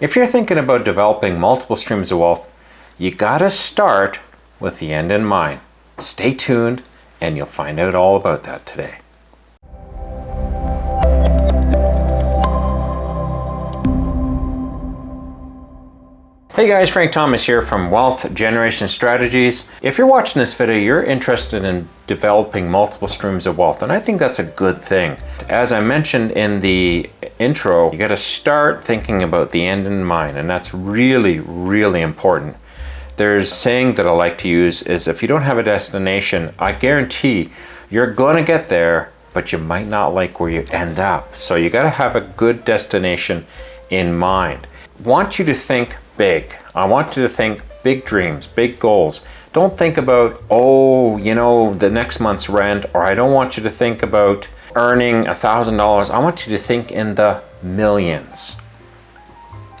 If you're thinking about developing multiple streams of wealth, you gotta start with the end in mind. Stay tuned and you'll find out all about that today. Hey guys, Frank Thomas here from Wealth Generation Strategies. If you're watching this video, you're interested in developing multiple streams of wealth, and I think that's a good thing. As I mentioned in the intro, you got to start thinking about the end in mind, and that's really, really important. There's a saying that I like to use is, if you don't have a destination, I guarantee you're going to get there, but you might not like where you end up. So you got to have a good destination in mind. I want you to think big. I want you to think big dreams, big goals. Don't think about, the next month's rent, or I don't want you to think about earning $1,000. I want you to think in the millions.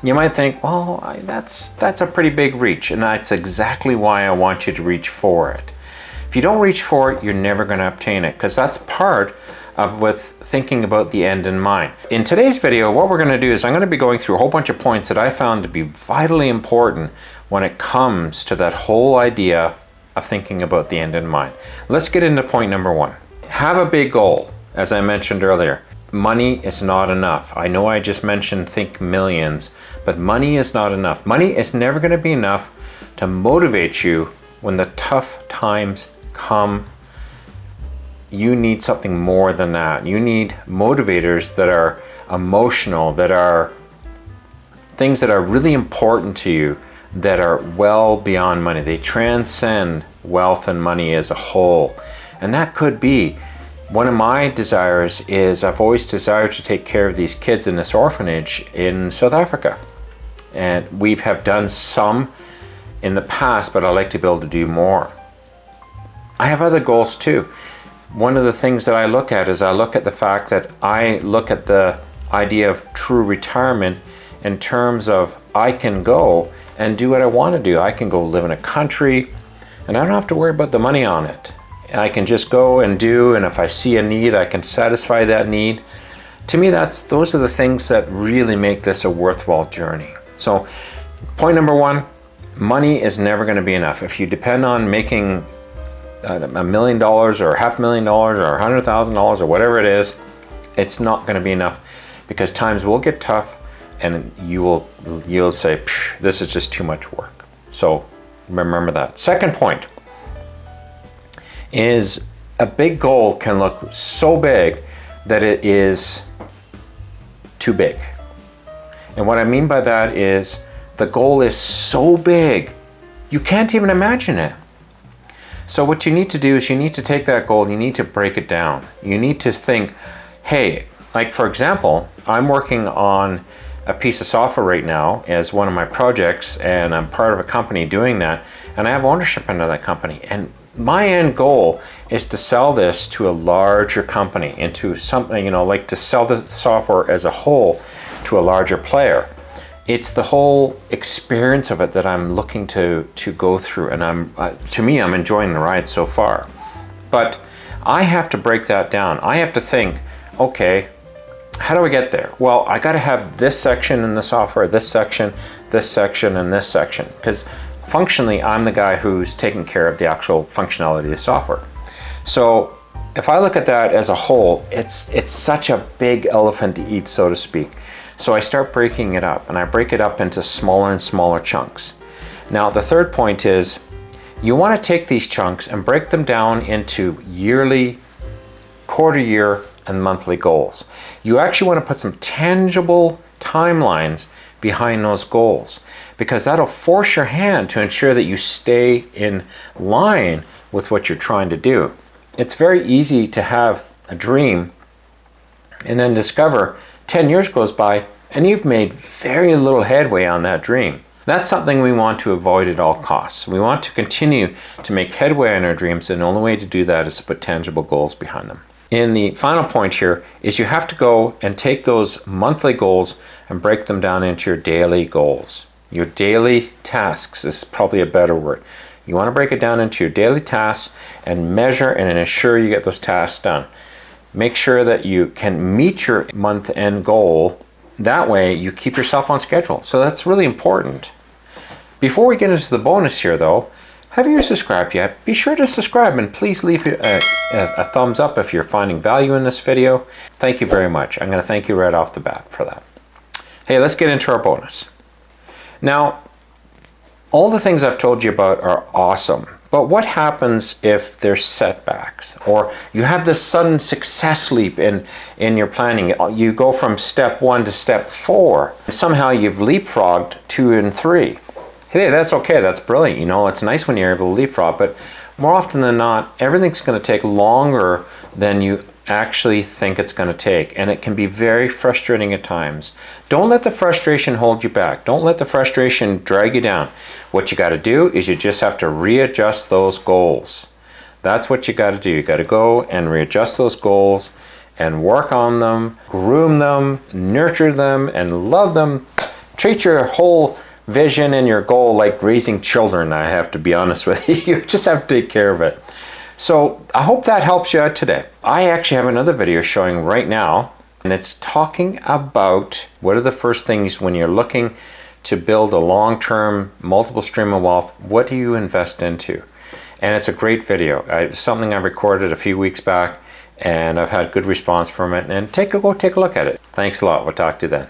You might think, well, that's a pretty big reach, and that's exactly why I want you to reach for it. If you don't reach for it, you're never going to obtain it, because that's part of with thinking about the end in mind. In today's video, what we're going to do is I'm going to be going through a whole bunch of points that I found to be vitally important when it comes to that whole idea of thinking about the end in mind. Let's get into point number one. Have a big goal. As I mentioned earlier, money is not enough. I know I just mentioned think millions, but money is not enough. Money is never going to be enough to motivate you when the tough times come. You need something more than that. You need motivators that are emotional, that are things that are really important to you, that are well beyond money. They transcend wealth and money as a whole. And that could be one of my desires. Is I've always desired to take care of these kids in this orphanage in South Africa. And we have done some in the past, but I'd like to be able to do more. I have other goals too. One of the things that I look at is I look at the fact that I look at the idea of true retirement in terms of I can go and do what I want to do. I can go live in a country and I don't have to worry about the money on it. I can just go and do, and if I see a need, I can satisfy that need. To me, those are the things that really make this a worthwhile journey. So point number one, money is never going to be enough. If you depend on making $1 million or $500,000 or $100,000 or whatever it is, it's not going to be enough, because times will get tough and you'll say, this is just too much work. So remember that. Second point is a big goal can look so big that it is too big. And what I mean by that is the goal is so big you can't even imagine it. So what you need to do is you need to take that goal, you need to break it down. You need to think, hey, like for example, I'm working on a piece of software right now as one of my projects, and I'm part of a company doing that, and I have ownership into that company. And my end goal is to sell this to a larger company, into something, like to sell the software as a whole to a larger player. It's the whole experience of it that I'm looking to go through, and I'm enjoying the ride so far. But I have to break that down. I have to think, okay, how do I get there? Well, I got to have this section in the software, this section, and this section, because functionally, I'm the guy who's taking care of the actual functionality of the software. So if I look at that as a whole, it's such a big elephant to eat, so to speak. So I start breaking it up, and I break it up into smaller and smaller chunks. Now, the third point is you want to take these chunks and break them down into yearly, quarter year, and monthly goals. You actually want to put some tangible timelines behind those goals, because that'll force your hand to ensure that you stay in line with what you're trying to do. It's very easy to have a dream and then discover 10 years goes by and you've made very little headway on that dream. That's something we want to avoid at all costs. We want to continue to make headway on our dreams, and the only way to do that is to put tangible goals behind them. And the final point here is you have to go and take those monthly goals and break them down into your daily goals. Your daily tasks is probably a better word. You want to break it down into your daily tasks and measure and ensure you get those tasks done. Make sure that you can meet your month-end goal that way you keep yourself on schedule. So that's really important. Before we get into the bonus here though, have you subscribed yet? Be sure to subscribe and please leave a thumbs up if you're finding value in this video. Thank you very much. I'm going to thank you right off the bat for that. Hey, let's get into our bonus. Now, all the things I've told you about are awesome, but what happens if there's setbacks or you have this sudden success leap in your planning? You go from step 1 to step 4, and somehow you've leapfrogged 2 and 3. Hey, that's okay, that's brilliant. You know, it's nice when you're able to leapfrog, but more often than not, everything's going to take longer than you actually think it's going to take, and it can be very frustrating at times. Don't let the frustration hold you back. Don't let the frustration drag you down. What you got to do is you just have to readjust those goals. That's what you got to do. You got to go and readjust those goals and work on them, groom them, nurture them, and love them. Treat your whole vision and your goal like raising children. I have to be honest with you. You just have to take care of it. So I hope that helps you out today. I actually have another video showing right now, and it's talking about what are the first things when you're looking to build a long-term multiple stream of wealth, what do you invest into? And it's a great video. It's something I recorded a few weeks back, and I've had good response from it. And go take a look at it. Thanks a lot. We'll talk to you then.